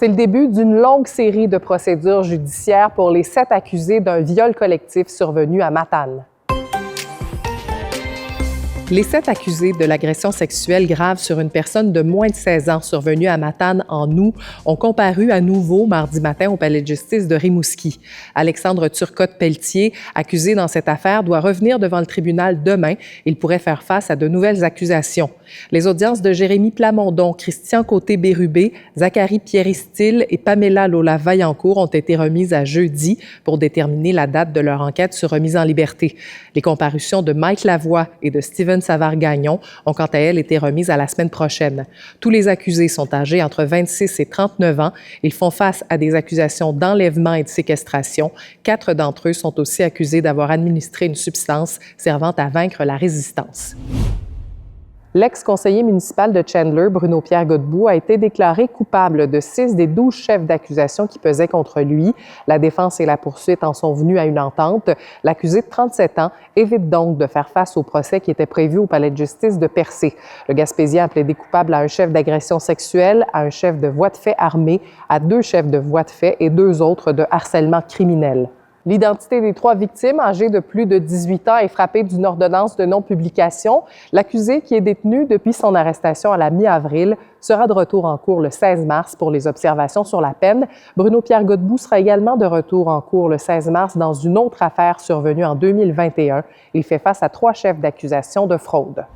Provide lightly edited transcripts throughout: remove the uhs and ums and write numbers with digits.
C'est le début d'une longue série de procédures judiciaires pour les 7 accusés d'un viol collectif survenu à Matane. Les 7 accusés de l'agression sexuelle grave sur une personne de moins de 16 ans survenue à Matane en août ont comparu à nouveau mardi matin au palais de justice de Rimouski. Alexandre Turcotte-Pelletier, accusé dans cette affaire, doit revenir devant le tribunal demain. Il pourrait faire face à de nouvelles accusations. Les audiences de Jérémy Plamondon, Christian Côté-Bérubé, Zachary Pierre-Istil et Pamela Lola-Vaillancourt ont été remises à jeudi pour déterminer la date de leur enquête sur remise en liberté. Les comparutions de Mike Lavoie et de Steven Savard-Gagnon ont quant à elles été remises à la semaine prochaine. Tous les accusés sont âgés entre 26 et 39 ans. Ils font face à des accusations d'enlèvement et de séquestration. 4 d'entre eux sont aussi accusés d'avoir administré une substance servant à vaincre la résistance. L'ex-conseiller municipal de Chandler, Bruno-Pierre Godbout, a été déclaré coupable de 6 des 12 chefs d'accusation qui pesaient contre lui. La défense et la poursuite en sont venues à une entente. L'accusé de 37 ans évite donc de faire face au procès qui était prévu au palais de justice de Percé. Le Gaspésien a plaidé coupable à un chef d'agression sexuelle, à un chef de voie de fait armé, à 2 chefs de voie de fait et 2 autres de harcèlement criminel. L'identité des 3 victimes, âgées de plus de 18 ans, est frappée d'une ordonnance de non-publication. L'accusé, qui est détenu depuis son arrestation à la mi-avril, sera de retour en cour le 16 mars pour les observations sur la peine. Bruno-Pierre Godbout sera également de retour en cour le 16 mars dans une autre affaire survenue en 2021. Il fait face à 3 chefs d'accusation de fraude.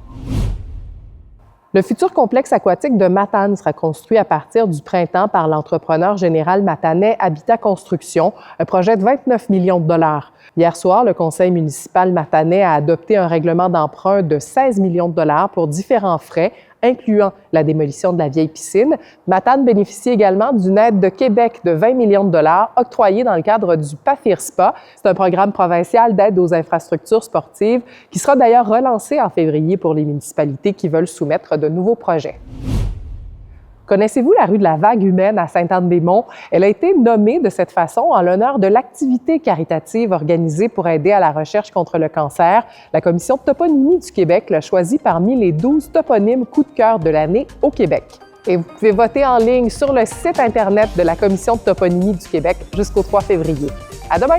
Le futur complexe aquatique de Matane sera construit à partir du printemps par l'entrepreneur général matanais Habitat Construction, un projet de 29 millions de dollars. Hier soir, le conseil municipal matanais a adopté un règlement d'emprunt de 16 millions de dollars pour différents frais, incluant la démolition de la vieille piscine. Matane bénéficie également d'une aide de Québec de 20 millions de dollars octroyée dans le cadre du PAFIR-SPA. C'est un programme provincial d'aide aux infrastructures sportives qui sera d'ailleurs relancé en février pour les municipalités qui veulent soumettre de nouveaux projets. Connaissez-vous la rue de la Vague humaine à Sainte-Anne-des-Monts? Elle a été nommée de cette façon en l'honneur de l'activité caritative organisée pour aider à la recherche contre le cancer. La Commission de toponymie du Québec l'a choisie parmi les 12 toponymes coup de cœur de l'année au Québec. Et vous pouvez voter en ligne sur le site Internet de la Commission de toponymie du Québec jusqu'au 3 février. À demain!